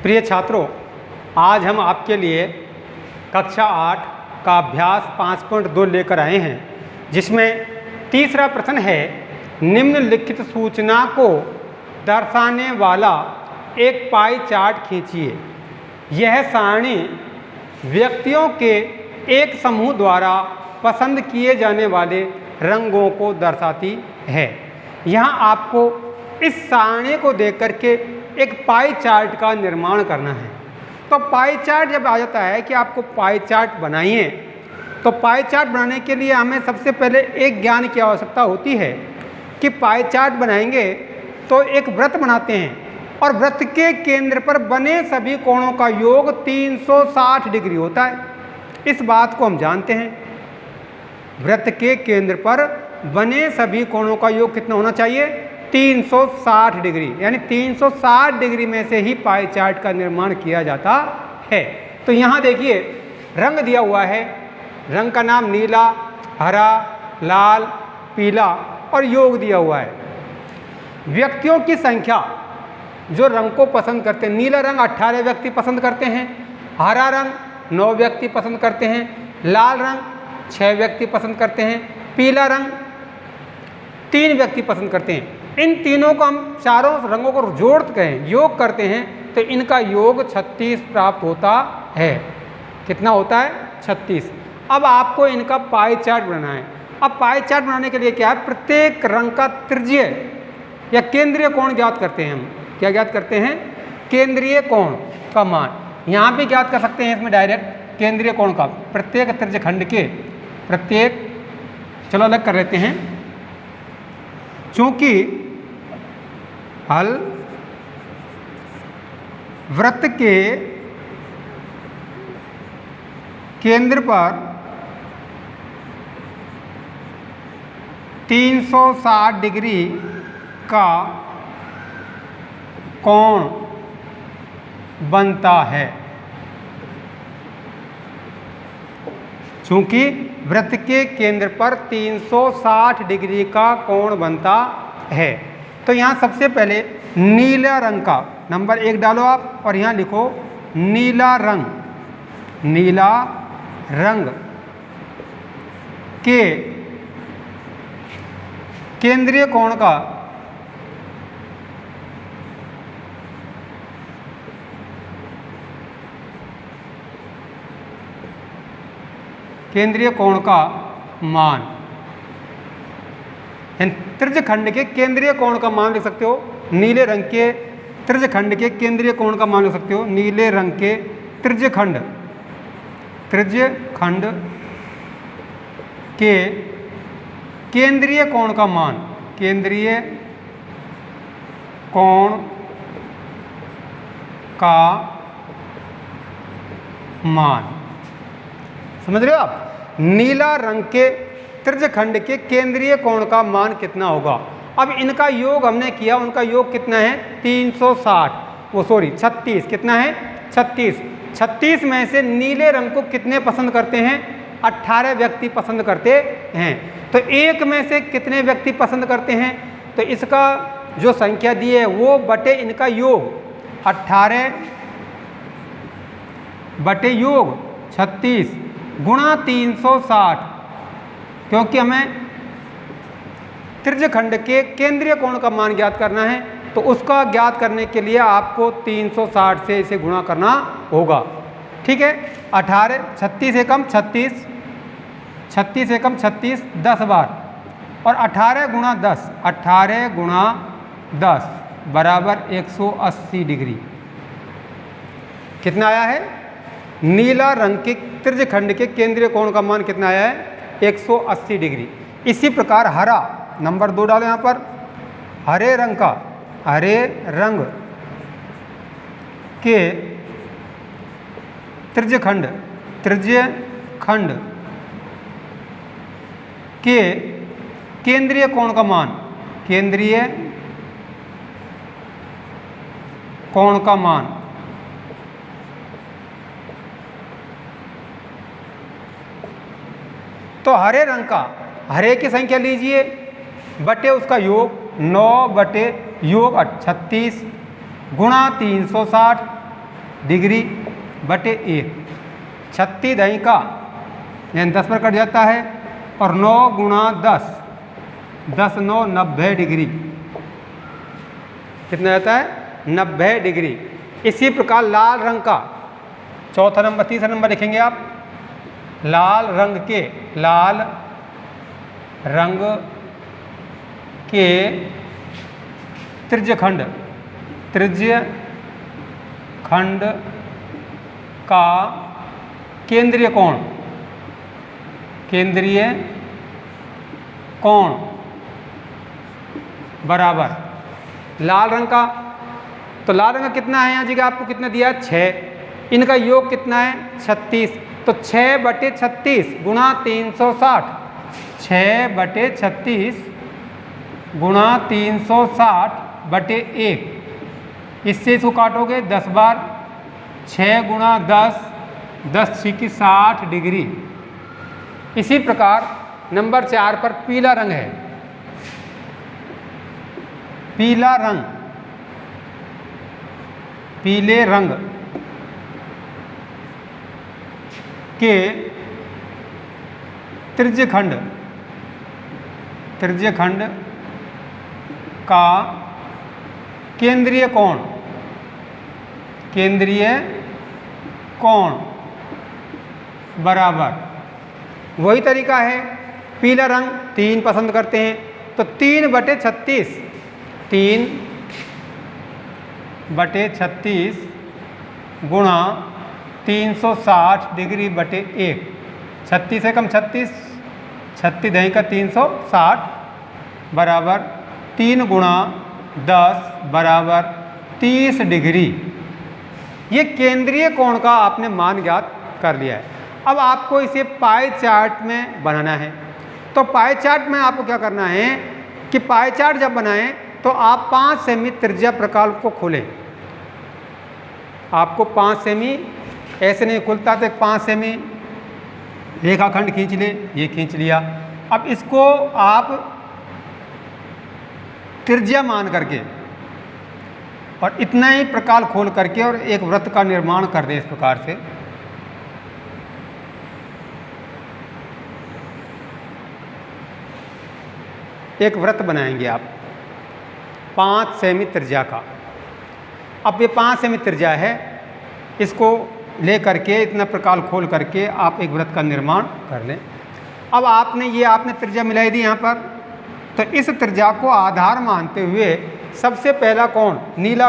प्रिय छात्रों, आज हम आपके लिए कक्षा 8 का अभ्यास 5.2 लेकर आए हैं, जिसमें तीसरा प्रश्न है, निम्नलिखित सूचना को दर्शाने वाला एक पाई चार्ट खींचिए। यह सारणी व्यक्तियों के एक समूह द्वारा पसंद किए जाने वाले रंगों को दर्शाती है। यहाँ आपको इस सारणी को देख करके एक पाई चार्ट का निर्माण करना है। तो पाई चार्ट जब आ जाता है कि आपको पाई चार्ट बनाइए, तो पाई चार्ट बनाने के लिए हमें सबसे पहले एक ज्ञान की आवश्यकता होती है कि पाई चार्ट बनाएंगे तो एक वृत्त बनाते हैं और वृत्त के केंद्र पर बने सभी कोणों का योग 360 डिग्री होता है। इस बात को हम जानते हैं। वृत्त के केंद्र पर बने सभी कोणों का योग कितना होना चाहिए? 360 डिग्री, यानी 360 डिग्री में से ही पाई चार्ट का निर्माण किया जाता है। तो यहाँ देखिए रंग दिया हुआ है, रंग का नाम नीला, हरा, लाल, पीला और योग दिया हुआ है। व्यक्तियों की संख्या जो रंग को पसंद करते हैं, नीला रंग 18 व्यक्ति पसंद करते हैं, हरा रंग 9 व्यक्ति पसंद करते हैं, लाल रंग 6 व्यक्ति पसंद करते हैं, पीला रंग 3 व्यक्ति पसंद करते हैं। इन तीनों को हम चारों रंगों को जोड़ते हैं, योग करते हैं, तो इनका योग 36 प्राप्त होता है। कितना होता है? 36। अब आपको इनका पाई चार्ट बनाना है। अब पाई चार्ट बनाने के लिए क्या है? प्रत्येक रंग का त्रिज्य या केंद्रीय कोण ज्ञात करते हैं। हम क्या ज्ञात करते हैं? केंद्रीय कोण का मान। यहाँ भी ज्ञात कर सकते हैं इसमें डायरेक्ट केंद्रीय कोण का, प्रत्येक त्रिज्य खंड के प्रत्येक, चलो अलग कर लेते हैं, चूंकि हल वृत्त के केंद्र पर 360 डिग्री का कोण बनता है। चूंकि वृत्त के केंद्र पर 360 डिग्री का कोण बनता है, तो यहाँ सबसे पहले नीला रंग का नंबर 1 डालो आप और यहाँ लिखो नीला रंग। नीला रंग के केंद्रीय कोण का केंद्रीय कोण का मान, त्रिज्य खंड के केंद्रीय कोण का मान लिख सकते हो। नीले रंग के त्रिज्य खंड के केंद्रीय कोण का मान लिख सकते हो। नीले रंग के त्रिज्य खंड के केंद्रीय कोण का मान, केंद्रीय कोण का मान, समझ रहे हो आप? नीला रंग के त्रिज्य खंड के केंद्रीय कोण का मान कितना होगा? अब इनका योग हमने किया, उनका योग कितना है? 36। कितना है? 36। 36 में से नीले रंग को कितने पसंद करते हैं? 18 व्यक्ति पसंद करते हैं। तो एक में से कितने व्यक्ति पसंद करते हैं? तो इसका जो संख्या दी है वो बटे इनका योग, 18 बटे योग 36 गुणा 360, क्योंकि हमें त्रिज्य खंड के केंद्रीय कोण का मान ज्ञात करना है, तो उसका ज्ञात करने के लिए आपको 360 से इसे गुणा करना होगा। ठीक है? 18, 36 एकम 36, 36 एकम 36 10 बार, और 18 गुणा 10, 18 गुणा 10 बराबर 180 डिग्री। कितना आया है? नीला रंग के त्रिज्य खंड के केंद्रीय कोण का मान कितना आया है? 180 डिग्री। इसी प्रकार हरा, नंबर 2 डालो यहाँ पर। हरे रंग का, हरे रंग के त्रिज्य खंड के केंद्रीय कोण का मान, केंद्रीय कोण का मान तो हरे रंग का, हरे की संख्या लीजिए बटे उसका योग 9 बटे योग 36 गुणा 360 डिग्री बटे 1। 36 दही का यानी 10 पर कट जाता है और 9 गुणा 10, 10 9 90 डिग्री। कितना जाता है? 90 डिग्री। इसी प्रकार लाल रंग का चौथा नंबर, तीसरा नंबर लिखेंगे आप। लाल रंग के त्रिज्यखंड का केंद्रीय कोण बराबर लाल रंग का। तो लाल रंग का कितना है यहाँ जगह आपको कितना दिया है? 6। इनका योग कितना है? 36। तो 6 बटे 36 गुणा 360, 6 बटे 36 गुणा 360 बटे 1। इससे इसको काटोगे 10 बार, 6 गुणा 10, 10 6 60 डिग्री। इसी प्रकार नंबर 4 पर पीला रंग है। पीला रंग, पीले रंग के त्रिज्यखंड का केंद्रीय कोण बराबर, वही तरीका है। पीला रंग 3 पसंद करते हैं तो 3 बटे 36, 3 बटे 36 गुणा 360 डिग्री बटे 1। 36 से कम 36, 36 दही का 360 बराबर 3 गुणा 10 बराबर 30 डिग्री। ये केंद्रीय कोण का आपने मान ज्ञात कर लिया है। अब आपको इसे पाई चार्ट में बनाना है। तो पाई चार्ट में आपको क्या करना है कि पाई चार्ट जब बनाएं तो आप 5 सेमी त्रिज्या प्रकाल को खोलें। आपको 5 सेमी ऐसे नहीं खुलता तो 5 सेमी रेखाखंड खींच ले, ये खींच लिया। अब इसको आप त्रिज्या मान करके और इतना ही प्रकाल खोल करके और एक वृत्त का निर्माण कर दें इस प्रकार से। एक वृत्त बनाएंगे आप 5 सेमी त्रिज्या का। अब ये 5 सेमी त्रिज्या है, इसको ले करके इतना प्रकाल खोल करके आप एक वृत्त का निर्माण कर लें। अब आपने त्रिज्या मिलाई दी यहाँ पर, तो इस त्रिज्या को आधार मानते हुए सबसे पहला कोण नीला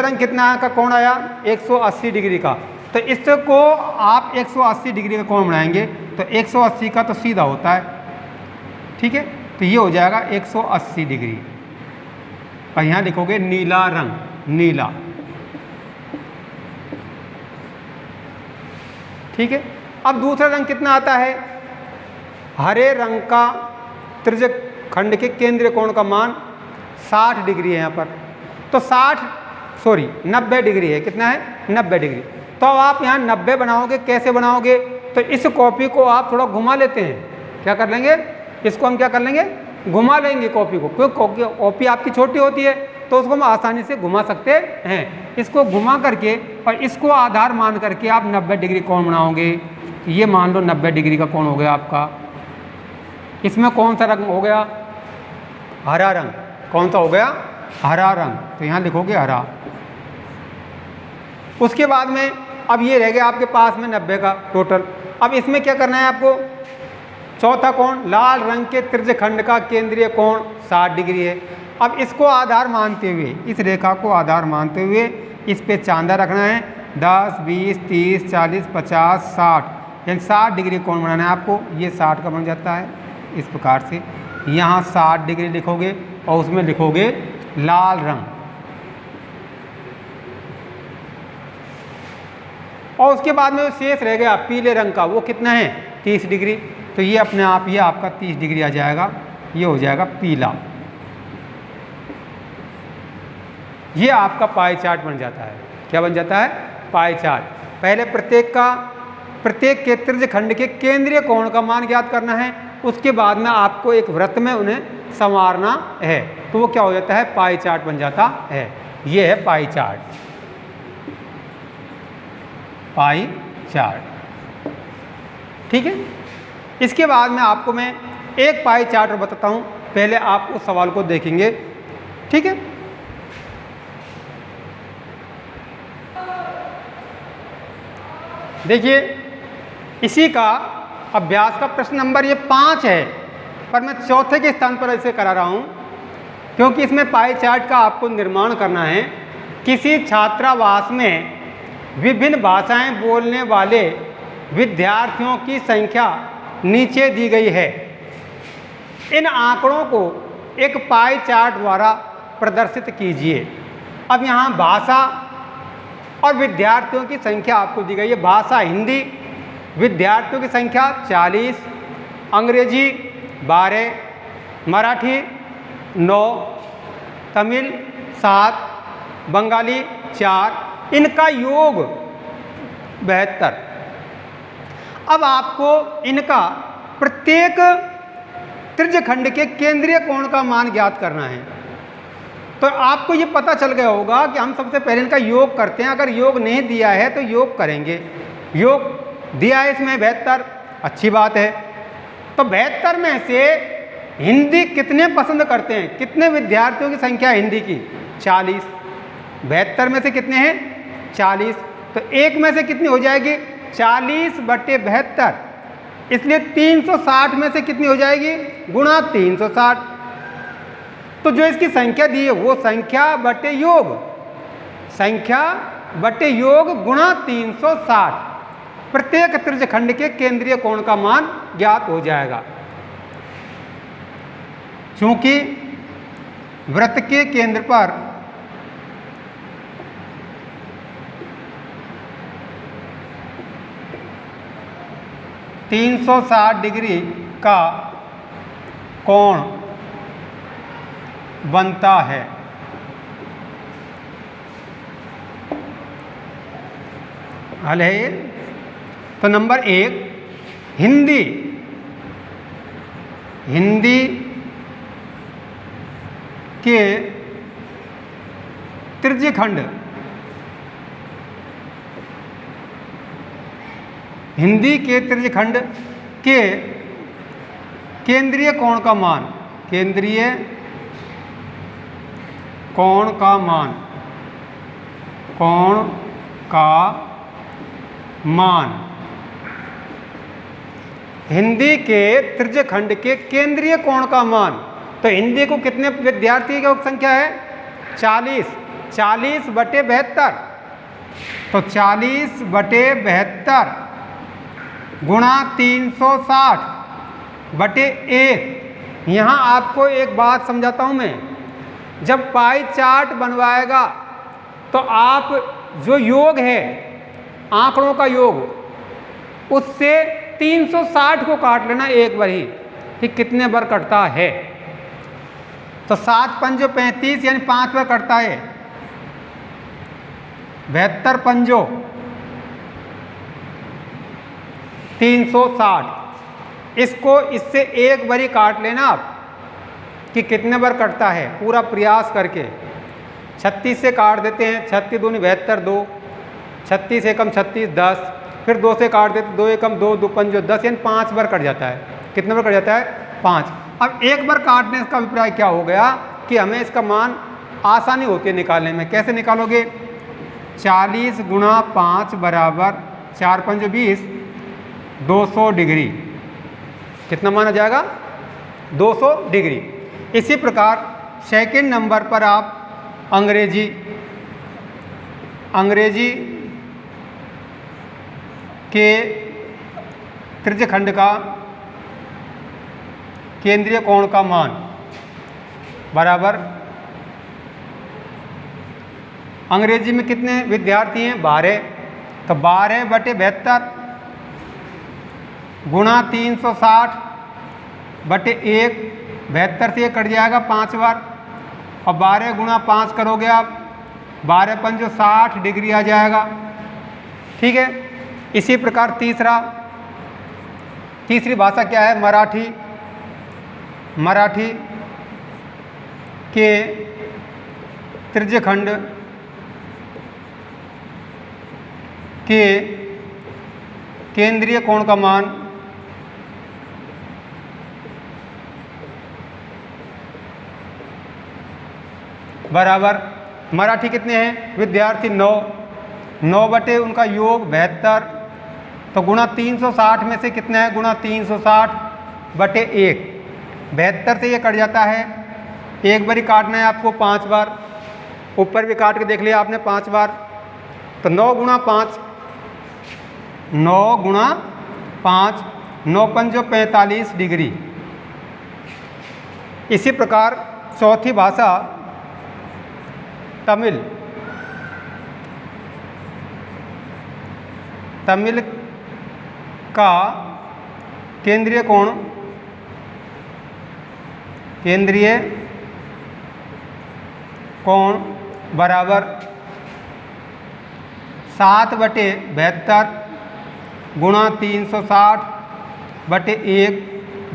रंग कितना का कोण आया? 180 डिग्री का। तो इसको आप 180 डिग्री का कोण बनाएंगे तो 180 का तो सीधा होता है, ठीक है। तो ये हो जाएगा 180 डिग्री। और यहाँ लिखोगे नीला रंग, नीला, ठीक है। अब दूसरा रंग कितना आता है? हरे रंग का त्रिज्यखंड के केंद्रीय कोण का मान 60 डिग्री है यहाँ पर। तो 90 डिग्री है। कितना है? 90 डिग्री। तो अब आप यहाँ 90 बनाओगे, कैसे बनाओगे? तो इस कॉपी को आप थोड़ा घुमा लेते हैं। क्या कर लेंगे? इसको हम क्या कर लेंगे? घुमा लेंगे कॉपी को, क्योंकि कॉपी आपकी छोटी होती है तो उसको हम आसानी से घुमा सकते हैं। इसको घुमा करके और इसको आधार मान करके आप 90 डिग्री कोण बनाओगे। ये मान लो 90 डिग्री का कोण हो गया आपका। इसमें कौन सा रंग हो गया? हरा रंग। कौन सा हो गया? हरा रंग। तो यहाँ लिखोगे हरा। उसके बाद में अब ये रह गया आपके पास में 90 का टोटल। अब इसमें क्या करना है आपको? चौथा कोण लाल रंग के त्रिज्यखंड का केंद्रीय कोण 60 डिग्री है। अब इसको आधार मानते हुए, इस रेखा को आधार मानते हुए इस पे चांदा रखना है। 10, 20, 30, 40, 50, 60 यानी 60 डिग्री कोण बनाना है आपको। ये 60 का बन जाता है इस प्रकार से। यहाँ 60 डिग्री लिखोगे और उसमें लिखोगे लाल रंग। और उसके बाद में शेष रह गया पीले रंग का, वो कितना है? 30 डिग्री। तो ये अपने आप ये आपका 30 डिग्री आ जाएगा। ये हो जाएगा पीला। ये आपका पाई चार्ट बन जाता है। क्या बन जाता है? Pie chart. पहले प्रत्येक के त्रिज्यखंड के केंद्रीय कोण का मान ज्ञात करना है। उसके बाद में आपको एक वृत्त में उन्हें संवारना है, तो वो क्या हो जाता है? पाई चार्ट बन जाता है। ये है पाई चार्ट। Pie chart. ठीक है, इसके बाद में आपको मैं एक पाई चार्ट बताता हूँ, पहले आप उस सवाल को देखेंगे। ठीक है, देखिए इसी का अभ्यास का प्रश्न नंबर ये 5 है, पर मैं चौथे के स्थान पर इसे करा रहा हूँ क्योंकि इसमें पाई चार्ट का आपको निर्माण करना है। किसी छात्रावास में विभिन्न भाषाएं बोलने वाले विद्यार्थियों की संख्या नीचे दी गई है। इन आंकड़ों को एक पाई चार्ट द्वारा प्रदर्शित कीजिए। अब यहाँ भाषा और विद्यार्थियों की संख्या आपको दी गई है। भाषा हिंदी, विद्यार्थियों की संख्या 40, अंग्रेजी 12, मराठी 9, तमिल 7, बंगाली 4, इनका योग 72। अब आपको इनका प्रत्येक त्रिज्यखंड के केंद्रीय कोण का मान ज्ञात करना है। तो आपको ये पता चल गया होगा कि हम सबसे पहले इनका योग करते हैं। अगर योग नहीं दिया है तो योग करेंगे। योग दिया है इसमें 72, अच्छी बात है। तो 72 में से हिंदी कितने पसंद करते हैं? कितने विद्यार्थियों की संख्या हिंदी की? 40। 72 में से कितने हैं? 40। तो एक में से कितनी हो जाएगी? 40/72। इसलिए 360 में से कितनी हो जाएगी? गुणा 360। तो जो इसकी संख्या दी है वो संख्या बटे योग, संख्या बटे योग गुणा 360। प्रत्येक त्रिज्यखंड के केंद्रीय कोण का मान ज्ञात हो जाएगा। चूंकि वृत्त के केंद्र पर (360 डिग्री का कोण बनता है, हल है ये। तो नंबर 1 हिंदी, हिंदी के त्रिज्यखंड, हिंदी के त्रिज्यखंड के केंद्रीय कोण का मान, केंद्रीय कोण का मान, कोण का मान, हिंदी के त्रिज्यखंड के केंद्रीय कोण का मान। तो हिंदी को कितने विद्यार्थी की संख्या है? 40। 40/72। तो 40/72 गुणा 360/1। यहाँ आपको एक बात समझाता हूँ मैं। जब पाई चार्ट बनवाएगा तो आप जो योग है, आंकड़ों का योग, उससे 360 को काट लेना एक बार ही कि कितने बार कटता है। तो 7 पंजो 35 यानी 5 बार कटता है। 72 पंजो 360। इसको इससे एक बार ही काट लेना आप कि कितने बार कटता है, पूरा प्रयास करके। 36 से काट देते हैं, 36 दूनी 72, 2, 36 एकम 36 10, फिर 2 से काट देते, 2 एकम 2, 2 पंजो 10, यानी 5 बार कट जाता है। कितने बार कट जाता है? 5। अब एक बार काटने का अभिप्राय क्या हो गया कि हमें इसका मान आसानी होती है निकालने में। कैसे निकालोगे? 40 गुणा 5 बराबर 4 पंजो 20, 200 डिग्री। कितना मान आ जाएगा? 200 डिग्री। इसी प्रकार सेकंड नंबर पर आप अंग्रेजी, अंग्रेजी के त्रिज्यखंड का केंद्रीय कोण का मान बराबर, अंग्रेजी में कितने विद्यार्थी हैं? 12। तो 12/72 गुणा 360/1। 72 से कट जाएगा 5 बार, और 12 गुणा 5 करोगे आप, 12 पंजो 60 डिग्री आ जाएगा। ठीक है। इसी प्रकार तीसरी भाषा क्या है? मराठी। मराठी के त्रिज्यखंड के केंद्रीय कोण का मान बराबर, मराठी कितने हैं विद्यार्थी 9, 9 बटे उनका योग 72, तो गुणा 360 में से कितना है गुणा 360 बटे 1, 72 से ये कट जाता है, एक बार ही काटना है आपको 5 बार, ऊपर भी काट के देख लिया आपने 5 बार, तो 9 गुणा 5, 9 गुणा 5, 9 पंजो 45 डिग्री। इसी प्रकार चौथी भाषा तमिल, तमिल का केंद्रीय कोण, केंद्रीय कोण बराबर 7 बटे 72 गुणा 360 बटे 1,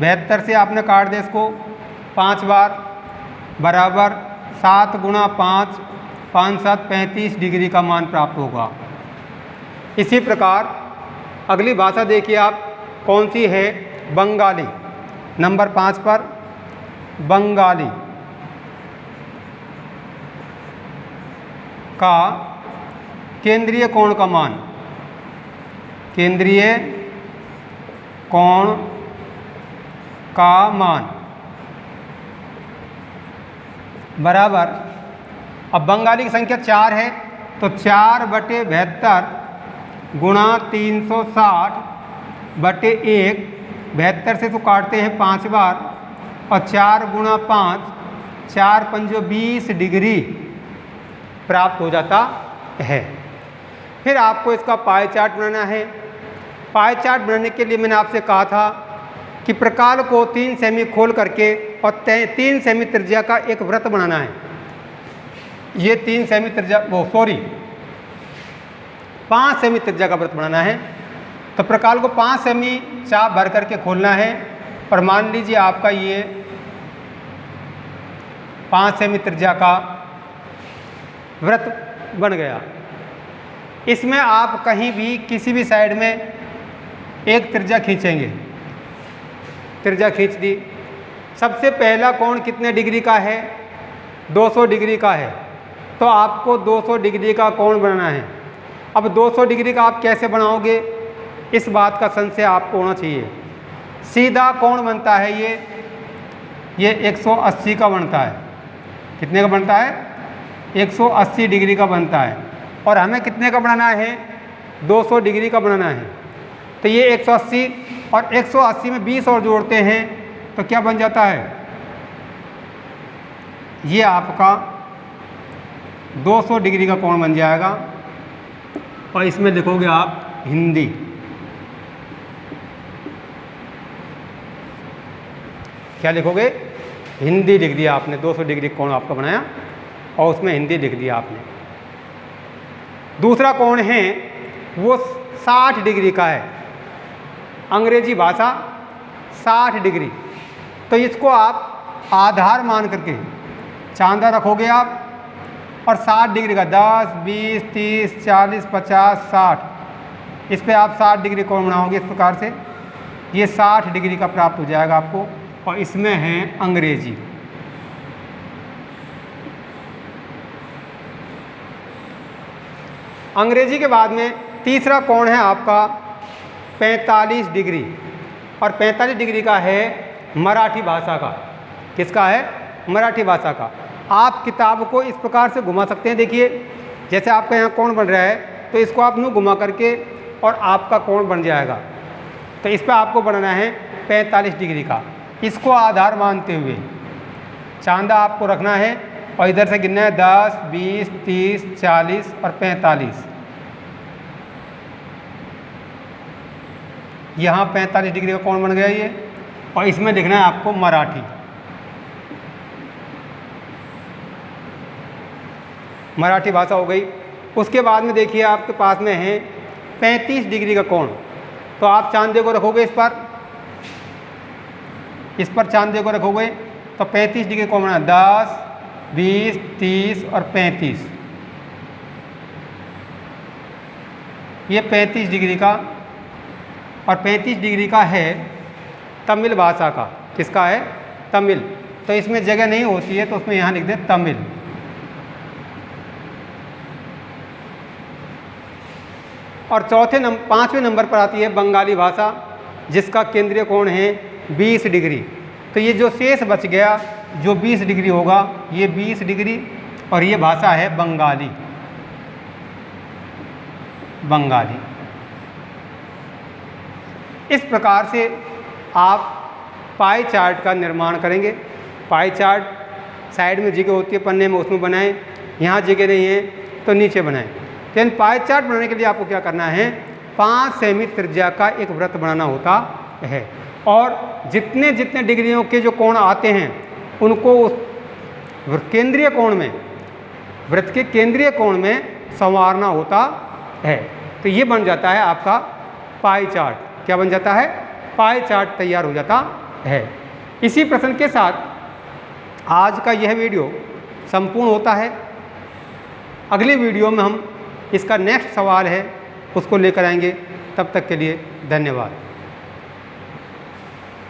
72 से आपने काट दिया इसको 5 बार, बराबर 7 गुणा 5, 5 7 35 डिग्री का मान प्राप्त होगा। इसी प्रकार अगली भाषा देखिए आप कौन सी है, बंगाली, नंबर 5 पर बंगाली का केंद्रीय कोण का मान, केंद्रीय कोण का मान बराबर, अब बंगाली की संख्या 4 है तो 4 बटे 72 गुणा 360 बटे 1, 72 से तो काटते हैं 5 बार, और 4 गुणा 5, 4 पंजो 20 डिग्री प्राप्त हो जाता है। फिर आपको इसका पाई चार्ट बनाना है। पाई चार्ट बनाने के लिए मैंने आपसे कहा था कि प्रकाल को 3 सेमी खोल करके और 3 सेमी त्रिज्या का एक वृत्त बनाना है। ये 3 सेमी त्रिज्या 5 सेमी त्रिज्या का वृत्त बनाना है। तो प्रकाल को 5 सेमी चाप भर करके खोलना है, और मान लीजिए आपका ये 5 सेमी त्रिज्या का वृत्त बन गया। इसमें आप कहीं भी किसी भी साइड में एक त्रिज्या खींचेंगे, त्रिज्या खींच दी। सबसे पहला कोण कितने डिग्री का है, 200 डिग्री का है, तो आपको 200 डिग्री का कोण बनाना है। अब 200 डिग्री का आप कैसे बनाओगे, इस बात का संशय आपको होना चाहिए। सीधा कोण बनता है ये 180 का बनता है। कितने का बनता है, 180 डिग्री का बनता है, और हमें कितने का बनाना है, 200 डिग्री का बनाना है। तो ये 180 और 180 में 20 और जोड़ते हैं तो क्या बन जाता है, ये आपका 200 डिग्री का कोण बन जाएगा। और इसमें लिखोगे आप हिंदी, क्या लिखोगे, हिंदी लिख दिया आपने। 200 डिग्री कोण आपका बनाया और उसमें हिंदी लिख दिया आपने। दूसरा कोण है वो 60 डिग्री का है, अंग्रेजी भाषा 60 डिग्री। तो इसको आप आधार मान करके चांदा रखोगे आप, और 60 डिग्री का 10, 20, 30, 40, 50, 60, इस पे आप 60 डिग्री कोण बनाओगे। इस प्रकार से ये 60 डिग्री का प्राप्त हो जाएगा आपको। और इसमें है अंग्रेजी। अंग्रेजी के बाद में तीसरा कोण है आपका 45 डिग्री, और 45 डिग्री का है मराठी भाषा का। किसका है, मराठी भाषा का। आप किताब को इस प्रकार से घुमा सकते हैं। देखिए जैसे आपका यहाँ कोण बन रहा है, तो इसको आप यूँ घुमा करके और आपका कोण बन जाएगा। तो इस पर आपको बनाना है 45 डिग्री का। इसको आधार मानते हुए चांदा आपको रखना है, और इधर से गिनना है 10, 20, 30, 40 और 45। यहाँ 45 डिग्री का कोण बन गया ये, और इसमें लिखना है आपको मराठी। मराठी भाषा हो गई। उसके बाद में देखिए आपके पास में है 35 डिग्री का कोण। तो आप चांदे को रखोगे इस पर चांदे को रखोगे तो 35 डिग्री कोण बना, 10, 20, 30 और 35। ये 35 डिग्री का और 35 डिग्री का है तमिल भाषा का। किसका है? तमिल। तो इसमें जगह नहीं होती है तो उसमें यहाँ लिख दें तमिल। और 5वें नंबर पर आती है बंगाली भाषा, जिसका केंद्रीय कोण है 20 डिग्री। तो ये जो शेष बच गया, जो 20 डिग्री होगा, ये 20 डिग्री, और ये भाषा है बंगाली। बंगाली। इस प्रकार से आप पाई चार्ट का निर्माण करेंगे। पाई चार्ट साइड में जगह होती है पन्ने में, उसमें बनाएं। यहाँ जगह नहीं है तो नीचे बनाएं। तो पाई चार्ट बनाने के लिए आपको क्या करना है? 5 सेमी त्रिज्या का एक वृत्त बनाना होता है, और जितने जितने डिग्रियों के जो कोण आते हैं उनको उस केंद्रीय कोण में, वृत्त के केंद्रीय कोण में संवारना होता है। तो ये बन जाता है आपका पाई चार्ट। क्या बन जाता है? पाई चार्ट तैयार हो जाता है। इसी प्रश्न के साथ आज का यह वीडियो संपूर्ण होता है। अगले वीडियो में हम इसका नेक्स्ट सवाल है उसको लेकर आएंगे। तब तक के लिए धन्यवाद।